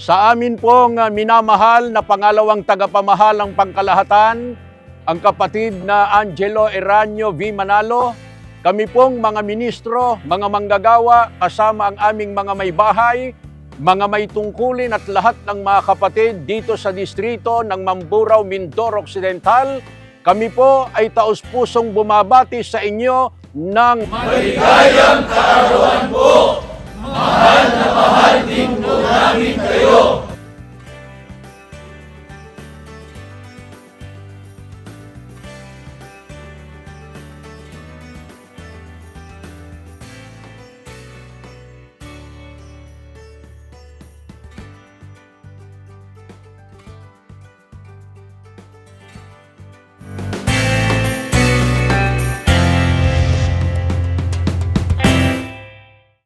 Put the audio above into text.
Sa amin pong minamahal na pangalawang tagapamahalang pangkalahatan, ang kapatid na Angelo Eranio V. Manalo, kami pong mga ministro, mga manggagawa, kasama ang aming mga may bahay, mga may tungkulin at lahat ng mga kapatid dito sa distrito ng Mamburao, Mindoro Occidental, kami po ay taus-pusong bumabati sa inyo ng maligayang kaarawan po! Mahal na mahal din po namin kayo!